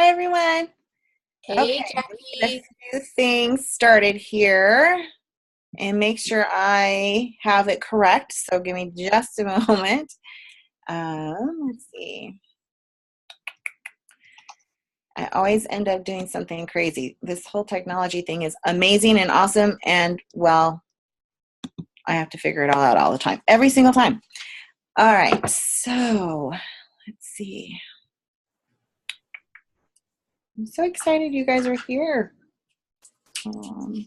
Hi, everyone. Hey, Okay, let's Jackie. do things started here and make sure I have it correct. So give me just a moment. Let's see. I always end up doing something crazy. This whole technology thing is amazing and awesome, and well, I have to figure it all out all the time, every single time. All right, so let's see. I'm so excited you guys are here. Um,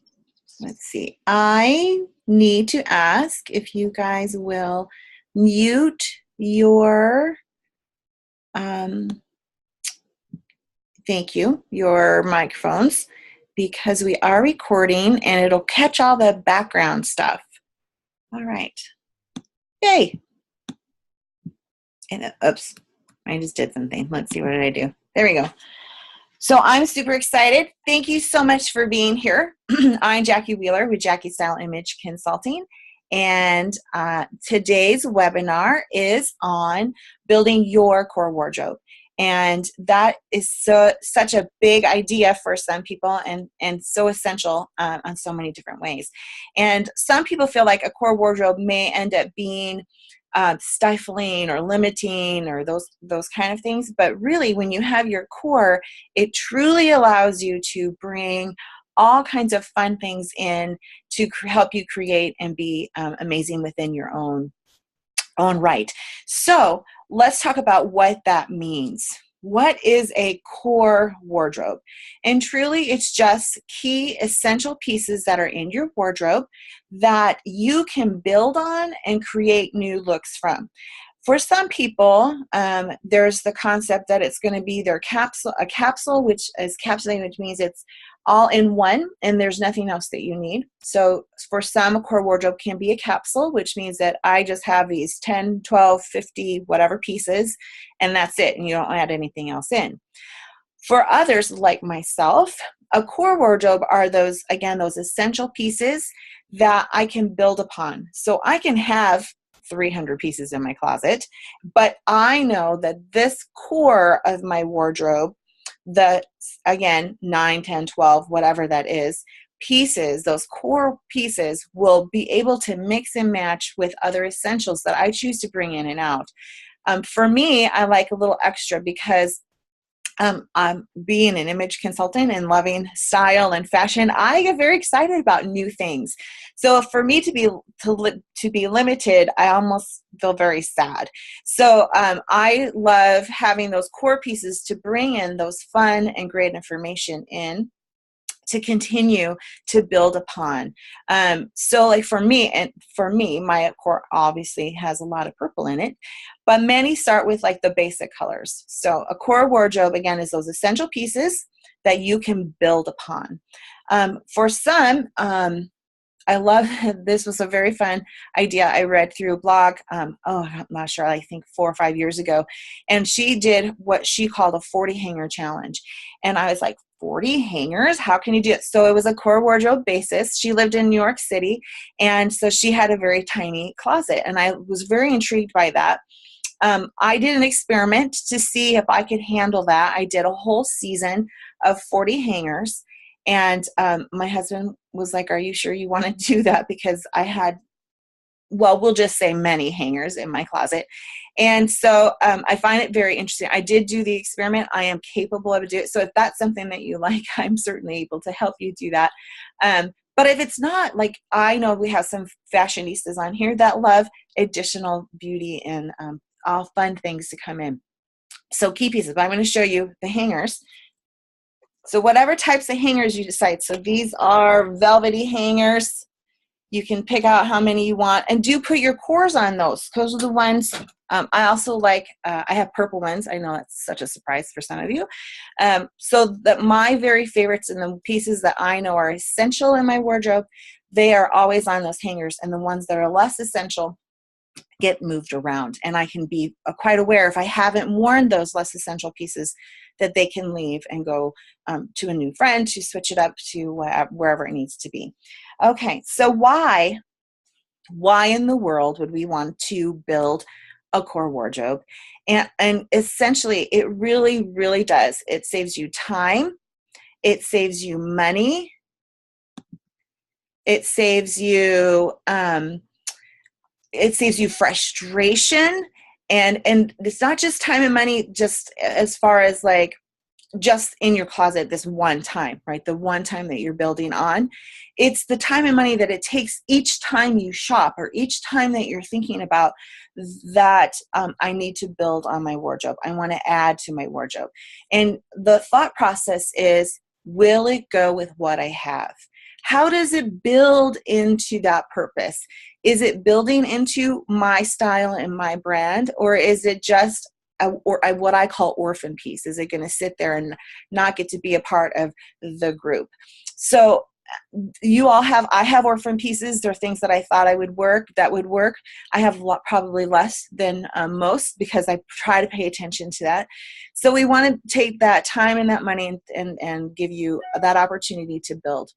Let's see. I need to ask if you guys will mute your, um, thank you, your microphones because we are recording and it'll catch all the background stuff. All right. Yay. And oops, I just did something. Let's see, what did I do? There we go. So I'm super excited. Thank you so much for being here. I'm Jackie Wheeler with JackieStyle Image Consulting. And today's webinar is on building your core wardrobe. And that is such a big idea for some people and so essential on so many different ways. And some people feel like a core wardrobe may end up being stifling or limiting or those kind of things. But really, when you have your core, it truly allows you to bring all kinds of fun things in to help you create and be amazing within your own right. So let's talk about what that means. What is a core wardrobe? And truly, it's just key essential pieces that are in your wardrobe that you can build on and create new looks from. For some people, there's the concept that it's going to be a capsule, which is capsulating, which means it's all in one and there's nothing else that you need. So for some, a core wardrobe can be a capsule, which means that I just have these 10, 12, 50, whatever pieces, and that's it, and you don't add anything else in. For others, like myself, a core wardrobe are those essential pieces that I can build upon. So I can have 300 pieces in my closet, but I know that this core of my wardrobe, again, 9, 10, 12, whatever that is, pieces, those core pieces will be able to mix and match with other essentials that I choose to bring in and out. For me, I like a little extra because I'm being an image consultant and loving style and fashion. I get very excited about new things. So for me to be limited, I almost feel very sad. So I love having those core pieces to bring in those fun and great information in to continue to build upon. So like for me, my core obviously has a lot of purple in it, but many start with like the basic colors. So a core wardrobe, again, is those essential pieces that you can build upon. For some, I love, this was a very fun idea I read through a blog, I'm not sure, I think 4 or 5 years ago, and she did what she called a 40 hanger challenge. And I was like, 40 hangers? How can you do it? So it was a core wardrobe basis. She lived in New York City, and so she had a very tiny closet, and I was very intrigued by that. I did an experiment to see if I could handle that. I did a whole season of 40 hangers. And my husband was like, are you sure you want to do that? Because I had, well, we'll just say many hangers in my closet. And so I find it very interesting. I did do the experiment. I am capable of doing it. So if that's something that you like, I'm certainly able to help you do that. But if it's not, like, I know we have some fashionistas on here that love additional beauty and all fun things to come in. So key pieces, but I'm going to show you the hangers. So whatever types of hangers you decide. So these are velvety hangers. You can pick out how many you want, and do put your cores on those. Those are the ones I also like. I have purple ones. I know that's such a surprise for some of you. So that my very favorites and the pieces that I know are essential in my wardrobe, they are always on those hangers, and the ones that are less essential get moved around. And I can be quite aware if I haven't worn those less essential pieces that they can leave and go to a new friend to switch it up to wherever it needs to be. Okay, so why in the world would we want to build a core wardrobe. And essentially, it really, really does. It saves you time. It saves you money. It saves you frustration. And it's not just time and money, just as far as like just in your closet this one time, right? The one time that you're building on. It's the time and money that it takes each time you shop, or each time that you're thinking about that I need to build on my wardrobe. I want to add to my wardrobe. And the thought process is, will it go with what I have? How does it build into that purpose? Is it building into my style and my brand, or is it just what I call orphan piece? Is it going to sit there and not get to be a part of the group? So I have orphan pieces. They're things that I thought that would work. I have probably less than most, because I try to pay attention to that. So we want to take that time and that money and give you that opportunity to build.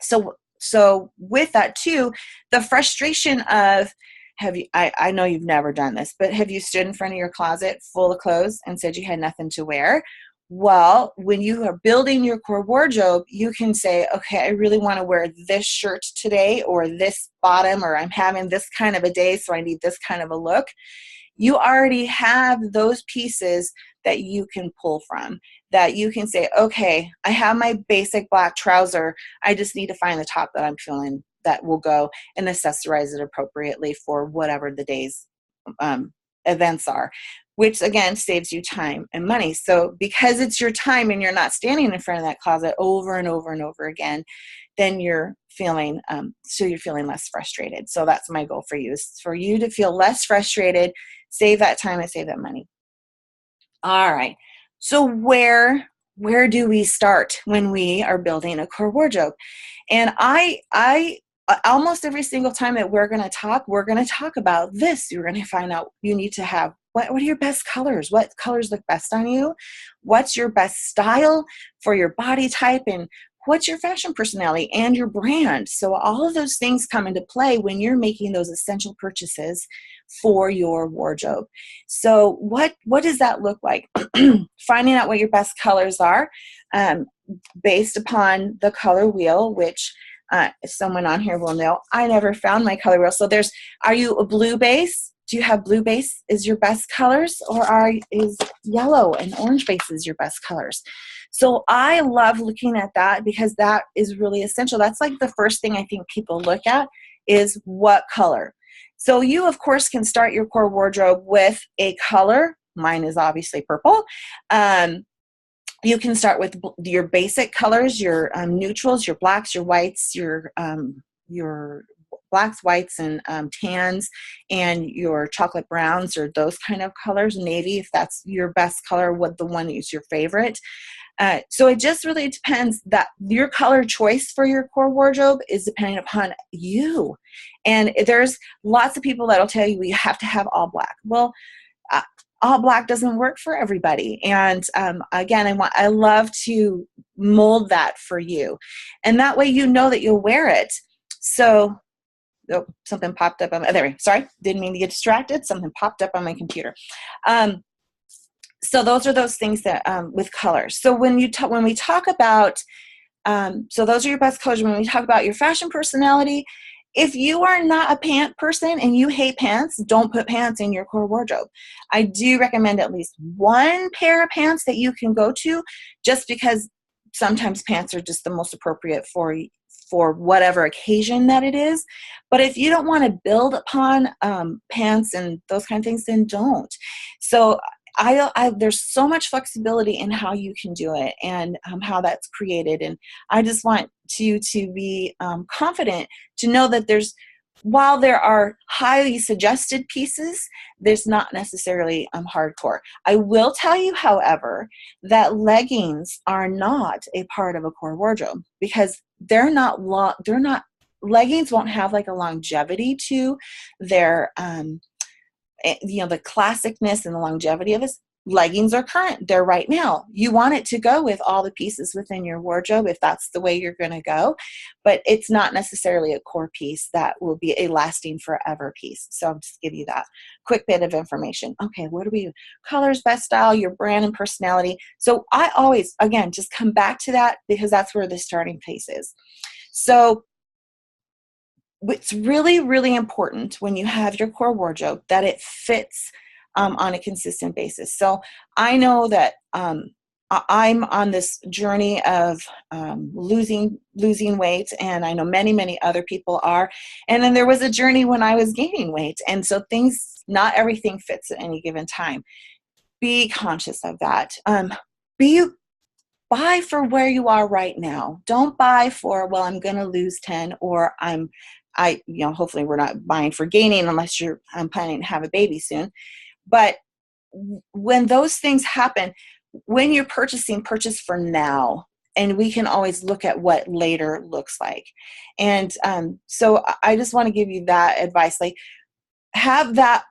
So with that too, the frustration of, I know you've never done this, but have you stood in front of your closet full of clothes and said you had nothing to wear? Well, when you are building your core wardrobe, you can say, okay, I really want to wear this shirt today, or this bottom, or I'm having this kind of a day, so I need this kind of a look. You already have those pieces that you can pull from, that you can say, okay, I have my basic black trouser. I just need to find the top that I'm feeling that will go, and accessorize it appropriately for whatever the day's events are, which again saves you time and money. So because it's your time and you're not standing in front of that closet over and over and over again, then you're feeling less frustrated. So that's my goal for you, is for you to feel less frustrated, save that time and save that money. All right. So where do we start when we are building a core wardrobe? And I almost every single time that we're going to talk about this. You're going to find out you need to have, what are your best colors? What colors look best on you? What's your best style for your body type? And what's your fashion personality and your brand? So all of those things come into play when you're making those essential purchases for your wardrobe. So what does that look like? Finding out what your best colors are, based upon the color wheel, which someone on here will know. I never found my color wheel. So are you a blue base? Do you have blue base is your best colors, or is yellow and orange base is your best colors? So I love looking at that, because that is really essential. That's like the first thing I think people look at, is what color. So you, of course, can start your core wardrobe with a color. Mine is obviously purple. You can start with your basic colors, your neutrals, your blacks, your whites, your blacks, whites, and tans, and your chocolate browns, or those kind of colors. Navy, if that's your best color, what the one is your favorite. So it just really depends. That your color choice for your core wardrobe is dependent upon you. And there's lots of people that'll tell you have to have all black. Well, all black doesn't work for everybody. And again, I love to mold that for you. And that way you know that you'll wear it. So, something popped up. Sorry, didn't mean to get distracted. Something popped up on my computer. So those are those things that with colors. So when we talk about, so those are your best colors. When we talk about your fashion personality, if you are not a pant person and you hate pants, don't put pants in your core wardrobe. I do recommend at least one pair of pants that you can go to, just because sometimes pants are just the most appropriate for whatever occasion that it is. But if you don't want to build upon pants and those kind of things, then don't. So there's so much flexibility in how you can do it, and how that's created. And I just want you to be confident to know that while there are highly suggested pieces, there's not necessarily hardcore. I will tell you, however, that leggings are not a part of a core wardrobe, because leggings won't have like a longevity to their the classicness and the longevity of it. leggings are current. They're right now. You want it to go with all the pieces within your wardrobe if that's the way you're going to go, but it's not necessarily a core piece that will be a lasting forever piece. So I'll just give you that quick bit of information. Okay, what do we do? Colors, best style, your brand and personality. So I always, again, just come back to that because that's where the starting place is. So it's really, really important when you have your core wardrobe that it fits on a consistent basis. So I know that I'm on this journey of losing weight, and I know many, many other people are. And then there was a journey when I was gaining weight. And so not everything fits at any given time. Be conscious of that. Buy for where you are right now. Don't buy for, well, I'm going to lose 10, or hopefully we're not buying for gaining unless I'm planning to have a baby soon. But when those things happen, when you're purchasing, purchase for now. And we can always look at what later looks like. And so I just want to give you that advice. Like, have that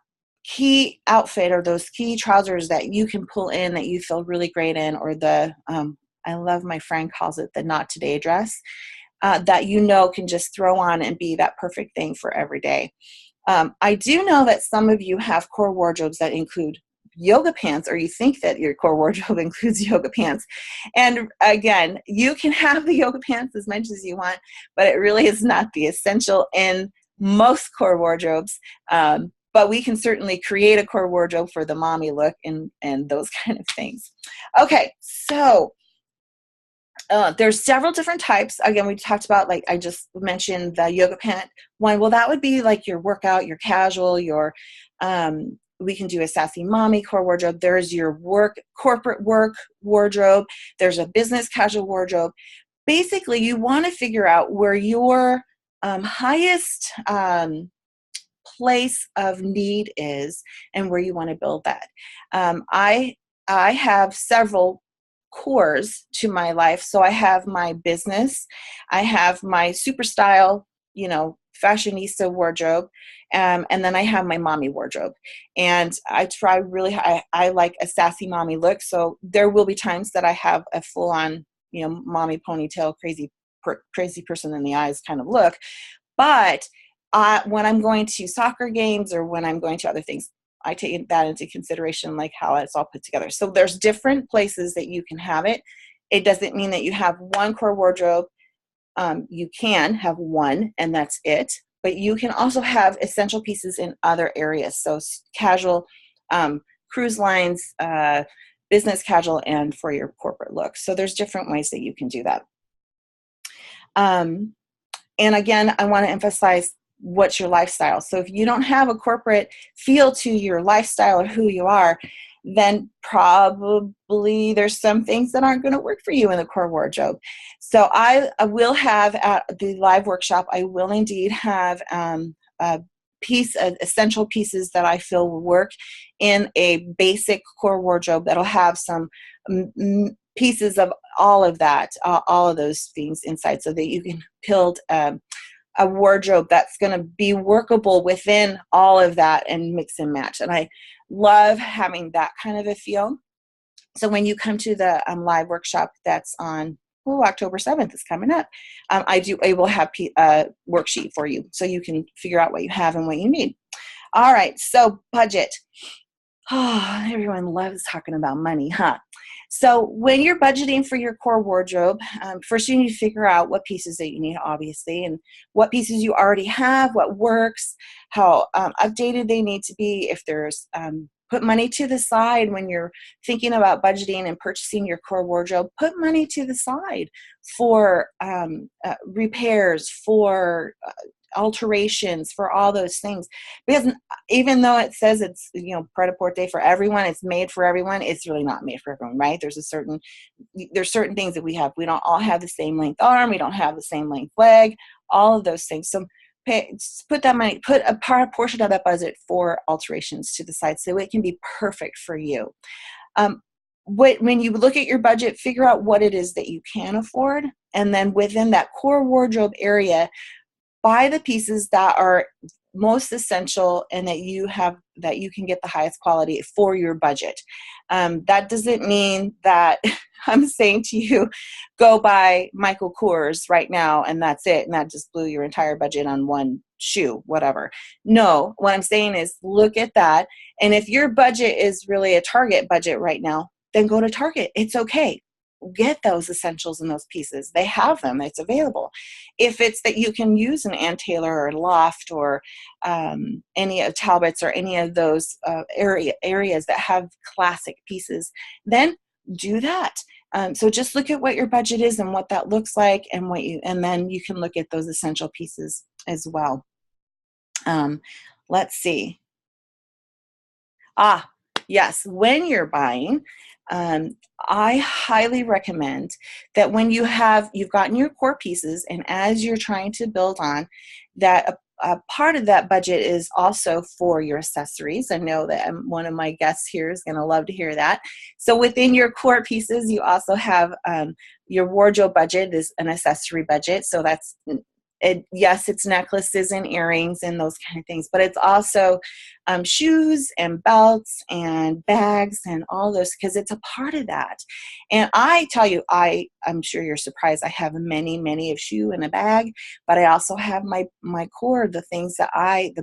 key outfit or those key trousers that you can pull in that you feel really great in, or I love, my friend calls it the not today dress, that can just throw on and be that perfect thing for every day. I do know that some of you have core wardrobes that include yoga pants, or you think that your core wardrobe includes yoga pants. And again, you can have the yoga pants as much as you want, but it really is not the essential in most core wardrobes. But we can certainly create a core wardrobe for the mommy look and those kind of things. Okay, so there's several different types. Again, we talked about, like I just mentioned, the yoga pant one. Well, that would be like your workout, your casual, we can do a sassy mommy core wardrobe. There's your corporate work wardrobe. There's a business casual wardrobe. Basically, you want to figure out where your highest place of need is and where you want to build that. I have several cores to my life. So I have my business, I have my super style, fashionista wardrobe, and then I have my mommy wardrobe. And I try really, I like a sassy mommy look. So there will be times that I have a full on, mommy ponytail, crazy person in the eyes kind of look. But when I'm going to soccer games or when I'm going to other things, I take that into consideration, like how it's all put together. So there's different places that you can have it. It doesn't mean that you have one core wardrobe. You can have one and that's it, but you can also have essential pieces in other areas. So casual, cruise lines, business casual, and for your corporate look. So there's different ways that you can do that. And again, I want to emphasize, what's your lifestyle? So if you don't have a corporate feel to your lifestyle or who you are, then probably there's some things that aren't going to work for you in the core wardrobe. So I will have at the live workshop, I will indeed have essential pieces that I feel will work in a basic core wardrobe that'll have some pieces of all of that, all of those things inside, so that you can build a wardrobe that's going to be workable within all of that and mix and match. And I love having that kind of a feel. So when you come to the live workshop that's on October 7th is coming up, I will have a worksheet for you so you can figure out what you have and what you need. All right, so budget. Oh, everyone loves talking about money, huh? So when you're budgeting for your core wardrobe, first you need to figure out what pieces that you need, obviously, and what pieces you already have, what works, how updated they need to be. If there's put money to the side when you're thinking about budgeting and purchasing your core wardrobe. Put money to the side for repairs, for alterations, for all those things, because even though it says it's pret-a-porter for everyone, it's made for everyone, it's really not made for everyone, right? There's certain things that we don't all have the same length arm, we don't have the same length leg, all of those things. So put that money, put a portion of that budget for alterations to the side so it can be perfect for you. When you look at your budget, figure out what it is that you can afford, and then within that core wardrobe area, buy the pieces that are most essential and that you can get the highest quality for your budget. That doesn't mean that I'm saying to you, go buy Michael Kors right now and that's it, and that just blew your entire budget on one shoe, whatever. No, what I'm saying is look at that, and if your budget is really a Target budget right now, then go to Target. It's okay. Get those essentials and those pieces. They have them. It's available. If it's that you can use an Ann Taylor or Loft or any of Talbot's or any of those areas that have classic pieces, then do that. So just look at what your budget is and what that looks like, and then you can look at those essential pieces as well. Let's see. Yes, when you're buying, I highly recommend that when you've gotten your core pieces, and as you're trying to build on, that a part of that budget is also for your accessories. I know that one of my guests here is going to love to hear that. So within your core pieces, you also have your wardrobe budget is an accessory budget. So that's yes, it's necklaces and earrings and those kind of things, but it's also shoes and belts and bags and all those, because it's a part of that. And I tell you, I'm sure you're surprised, I have many of shoe in a bag, but I also have my core, the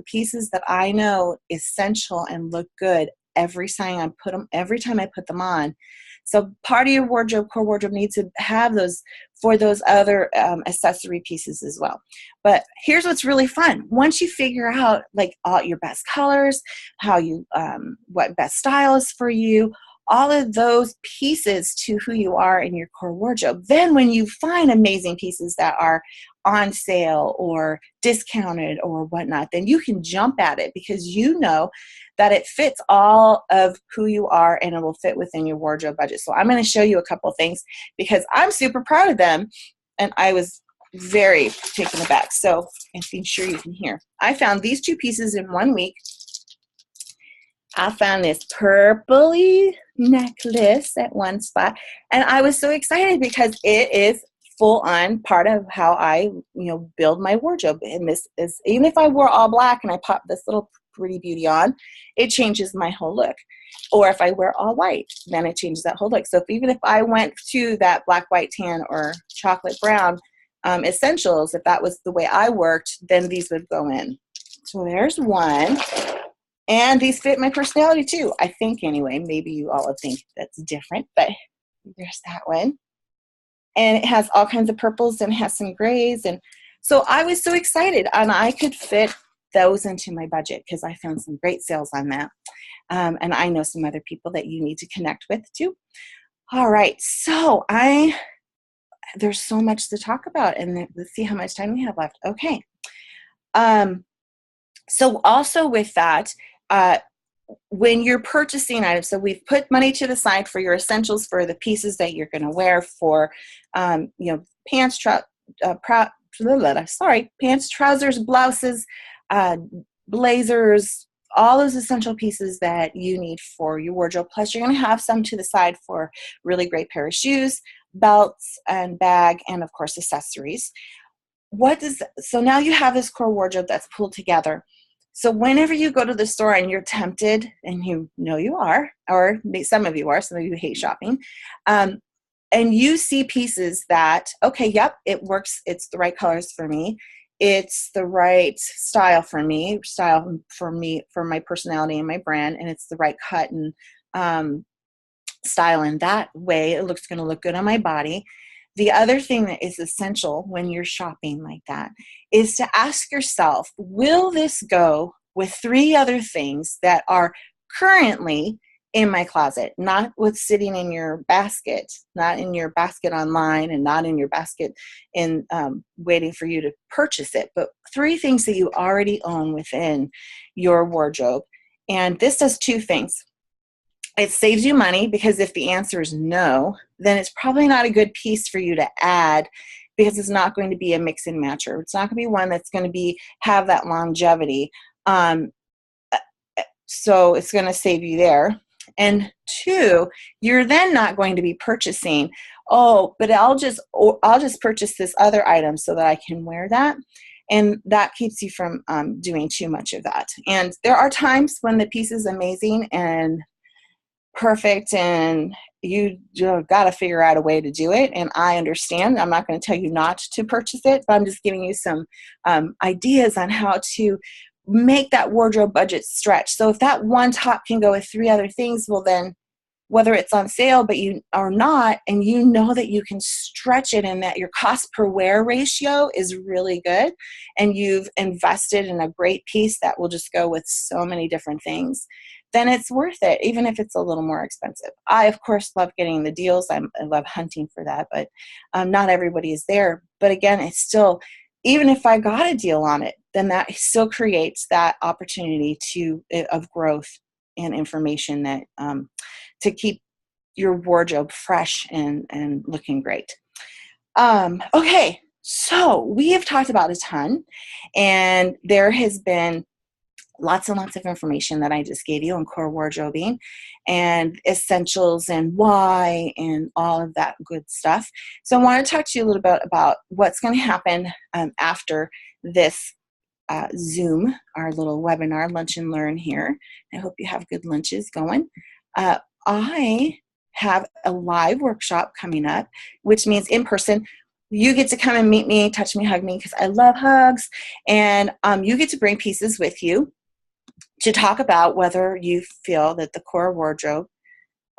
pieces that I know essential and look good every time I put them on. So part of your core wardrobe needs to have those for those other accessory pieces as well. But here's what's really fun. Once you figure out like all your best colors, what best style is for you, all of those pieces to who you are in your core wardrobe, then when you find amazing pieces that are on sale or discounted or whatnot, then you can jump at it because you know that it fits all of who you are and it will fit within your wardrobe budget. So I'm going to show you a couple things because I'm super proud of them, and I was very taken aback. So I'm sure you can hear. I found these two pieces in 1 week. I found this purpley necklace at one spot, and I was so excited because it is full on part of how I, build my wardrobe. And this is, even if I wore all black and I pop this little pretty beauty on, it changes my whole look. Or if I wear all white, then it changes that whole look. So even if I went to that black, white, tan, or chocolate brown essentials, if that was the way I worked, then these would go in. So there's one. And these fit my personality too, I think anyway. Maybe you all would think that's different, but there's that one. And it has all kinds of purples and it has some grays. And so I was so excited, and I could fit those into my budget because I found some great sales on that. And I know some other people that you need to connect with too. All right, so there's so much to talk about, and let's see how much time we have left. Okay. So also with that, when you're purchasing items, so we've put money to the side for your essentials, for the pieces that you're going to wear, for pants, trousers, blouses, blazers, all those essential pieces that you need for your wardrobe. Plus, you're going to have some to the side for really great pair of shoes, belts, and bag, and of course accessories. So now you have this core wardrobe that's pulled together. So whenever you go to the store and you're tempted, and you know you are, or some of you are, some of you hate shopping, and you see pieces that, okay, yep, it works, it's the right colors for me, it's the right style for me, for my personality and my brand, and it's the right cut and style in that way, it's going to look good on my body. The other thing that is essential when you're shopping like that is to ask yourself, will this go with 3 other things that are currently in my closet, not what's sitting in your basket, not in your basket online and not in your basket in waiting for you to purchase it, but 3 things that you already own within your wardrobe. And this does 2 things. It saves you money, because if the answer is no, then it's probably not a good piece for you to add, because it's not going to be a mix and matcher. It's not going to be one that's going to have that longevity. So it's going to save you there. And 2, you're then not going to be purchasing, but I'll just purchase this other item so that I can wear that. And that keeps you from doing too much of that. And there are times when the piece is amazing and perfect and you got to figure out a way to do it. And I understand. I'm not going to tell you not to purchase it, but I'm just giving you some ideas on how to make that wardrobe budget stretch. So if that one top can go with 3 other things, well then, whether it's on sale but you are not, and you know that you can stretch it and that your cost per wear ratio is really good, and you've invested in a great piece that will just go with so many different things, then it's worth it, even if it's a little more expensive. I, of course, love getting the deals. I love hunting for that, but not everybody is there. But again, it's still, even if I got a deal on it, then that still creates that opportunity of growth and information that to keep your wardrobe fresh and looking great. Okay, so we have talked about a ton, and there has been lots and lots of information that I just gave you on core wardrobing and essentials and why and all of that good stuff. So I want to talk to you a little bit about what's going to happen after this Zoom, our little webinar, Lunch and Learn here. I hope you have good lunches going. I have a live workshop coming up, which means in person. You get to come and meet me, touch me, hug me, because I love hugs. And you get to bring pieces with you to talk about whether you feel that the core wardrobe,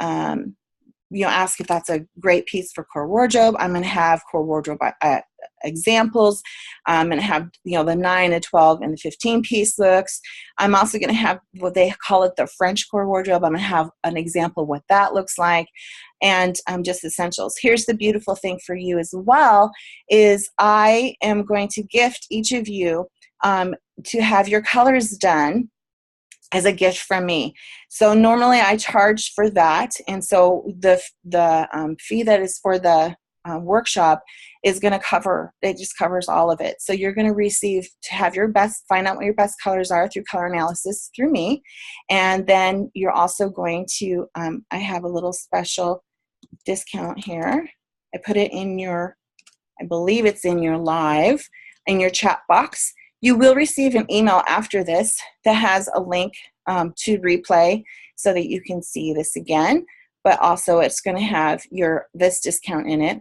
ask if that's a great piece for core wardrobe. I'm going to have core wardrobe examples. I'm going to have, the 9, the 12, and the 15 piece looks. I'm also going to have what they call it the French core wardrobe. I'm going to have an example of what that looks like, and just essentials. Here's the beautiful thing for you as well, is I am going to gift each of you to have your colors done as a gift from me. So normally I charge for that, and so the fee that is for the workshop is going to cover, it just covers all of it. So you're going to receive to have your best, find out what your best colors are through color analysis through me, and then you're also going to, I have a little special discount here. I put it in your, I believe it's in your live, in your chat box. You will receive an email after this that has a link to replay so that you can see this again, but also it's going to have this discount in it.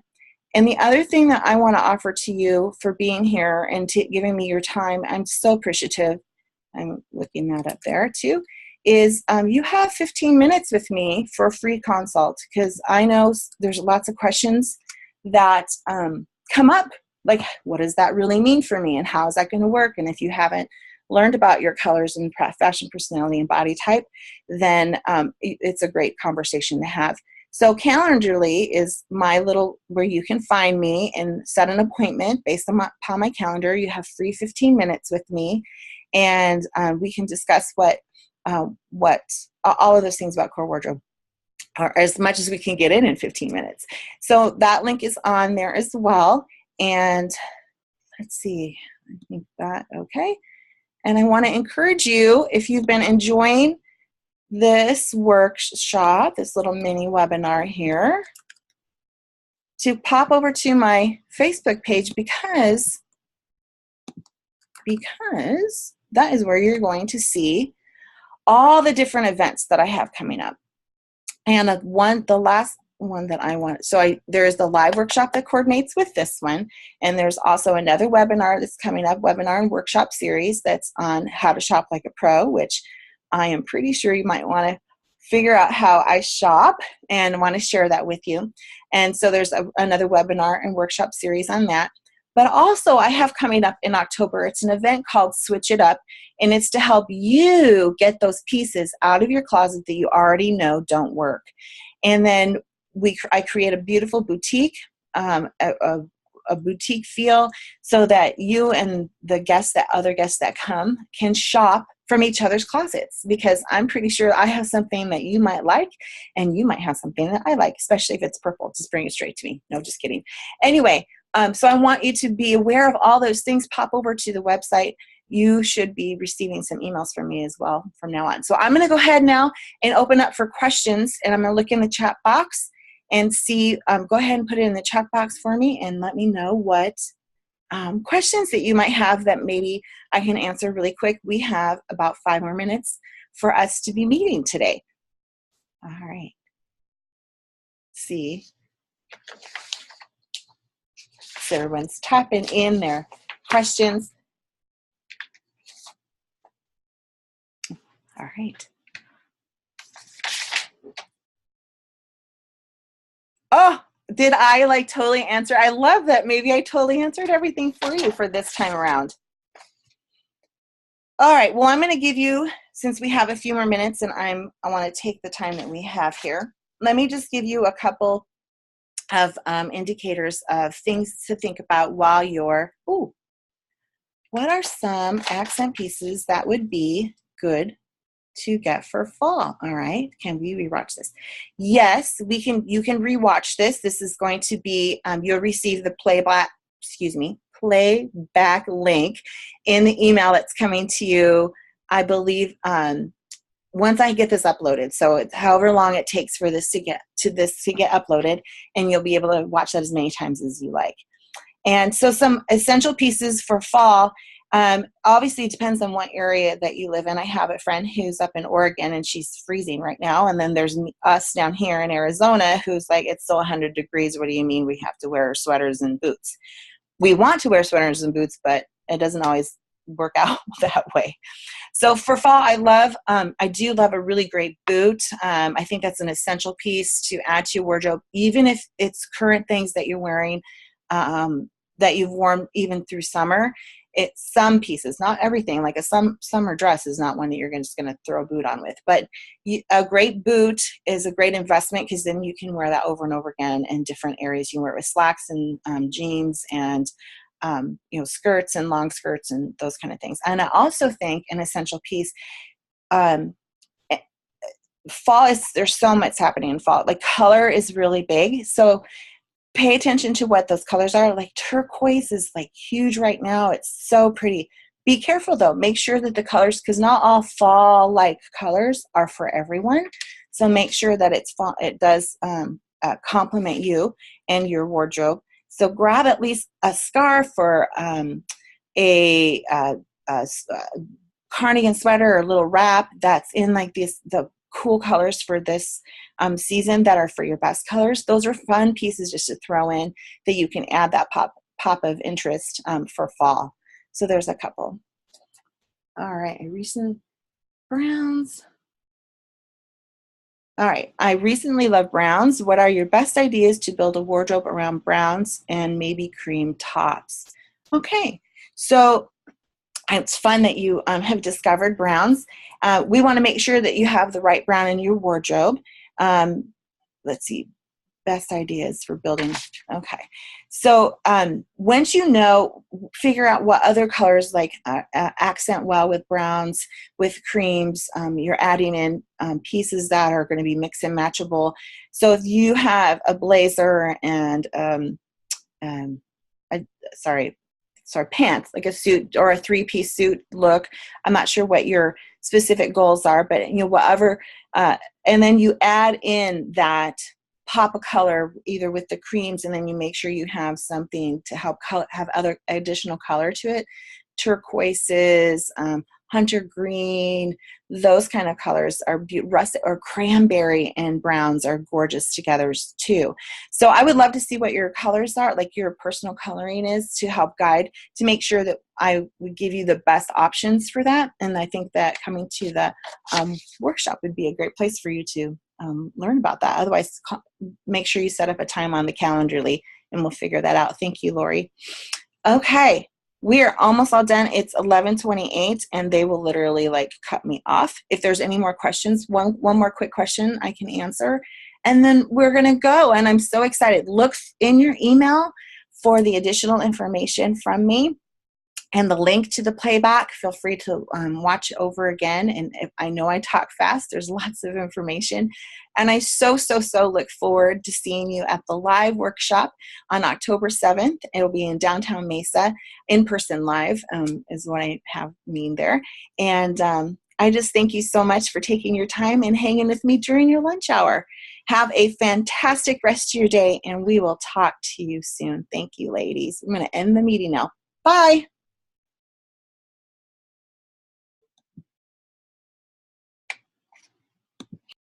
And the other thing that I want to offer to you for being here and giving me your time, I'm so appreciative, I'm looking that up there too, is you have 15 minutes with me for a free consult, because I know there's lots of questions that come up, like what does that really mean for me and how is that going to work? And if you haven't learned about your colors and fashion personality and body type, then it's a great conversation to have. So Calendarly is my little, where you can find me and set an appointment based upon my calendar. You have free 15 minutes with me, and we can discuss what all of those things about core wardrobe, or as much as we can get in 15 minutes. So that link is on there as well. And let's see, I think that, okay. And I want to encourage you, if you've been enjoying this workshop, this little mini webinar here, to pop over to my Facebook page, because that is where you're going to see all the different events that I have coming up. And the last one that I want, there's the live workshop that coordinates with this one, and there's also another webinar that's coming up, webinar and workshop series, that's on how to shop like a pro, which I am pretty sure you might want to figure out how I shop and want to share that with you. And so there's another webinar and workshop series on that. But also I have coming up in October, it's an event called Switch It Up, and it's to help you get those pieces out of your closet that you already know don't work. And then I create a beautiful boutique, a boutique feel, so that you and the other guests that come can shop from each other's closets, because I'm pretty sure I have something that you might like, and you might have something that I like, especially if it's purple. Just bring it straight to me. No, just kidding. Anyway, so I want you to be aware of all those things. Pop over to the website. You should be receiving some emails from me as well from now on. So I'm going to go ahead now and open up for questions, and I'm going to look in the chat box and see. Go ahead and put it in the chat box for me and let me know what questions that you might have that maybe I can answer really quick. We have about 5 more minutes for us to be meeting today. All right. See. So everyone's typing in their questions. All right. Oh, did I like totally answer? I love that. Maybe I totally answered everything for you for this time around. All right, well, I'm going to give you, since we have a few more minutes and I want to take the time that we have here, let me just give you a couple of indicators of things to think about while you're, what are some accent pieces that would be good to get for fall? All right, can we rewatch this? Yes, we can. You can rewatch this. This is going to be, you'll receive the playback link in the email that's coming to you, I believe, once I get this uploaded. So it's however long it takes for this to get uploaded, and you'll be able to watch that as many times as you like. And so some essential pieces for fall, obviously it depends on what area that you live in. I have a friend who's up in Oregon and she's freezing right now. And then there's us down here in Arizona who's like, it's still 100 degrees. What do you mean we have to wear sweaters and boots? We want to wear sweaters and boots, but it doesn't always work out that way. So for fall, I do love a really great boot. I think that's an essential piece to add to your wardrobe, even if it's current things that you're wearing, that you've worn even through summer. It's some pieces, not everything. Like a summer dress is not one that you're just going to throw a boot on with. But a great boot is a great investment because then you can wear that over and over again in different areas. You can wear it with slacks and jeans and skirts and long skirts and those kind of things. And I also think an essential piece, fall there's so much happening in fall. Like color is really big. So pay attention to what those colors are. Like turquoise is like huge right now. It's so pretty. Be careful though. Make sure that the colors, because not all fall-like colors are for everyone. So make sure that it does complement you and your wardrobe. So grab at least a scarf or a cardigan sweater or a little wrap that's in like the cool colors for this season that are for your best colors. Those are fun pieces just to throw in that you can add that pop of interest for fall. So there's a couple. All right, recent browns. All right, I recently love browns. What are your best ideas to build a wardrobe around browns and maybe cream tops? Okay, so it's fun that you have discovered browns. We want to make sure that you have the right brown in your wardrobe. Let's see, best ideas for building. Okay, so once figure out what other colors like accent well with browns, with creams. You're adding in pieces that are going to be mix and matchable. So if you have a blazer and pants, like a suit or a 3-piece suit look. I'm not sure what your specific goals are, but whatever. And then you add in that pop of color either with the creams, and then you make sure you have something to help have other additional color to it. Turquoises, hunter green, those kind of colors are russet, or cranberry and browns are gorgeous together too. So I would love to see what your colors are, like your personal coloring is, to help guide, to make sure that I would give you the best options for that. And I think that coming to the workshop would be a great place for you to learn about that. Otherwise, make sure you set up a time on the Calendarly and we'll figure that out. Thank you, Lori. Okay. We are almost all done. It's 11:28 and they will literally like cut me off. If there's any more questions, one more quick question I can answer, and then we're going to go. And I'm so excited. Look in your email for the additional information from me and the link to the playback. Feel free to watch over again. And if I know I talk fast, there's lots of information. And I so look forward to seeing you at the live workshop on October 7th. It'll be in downtown Mesa, in-person live is what I mean there. And I just thank you so much for taking your time and hanging with me during your lunch hour. Have a fantastic rest of your day, and we will talk to you soon. Thank you, ladies. I'm going to end the meeting now. Bye.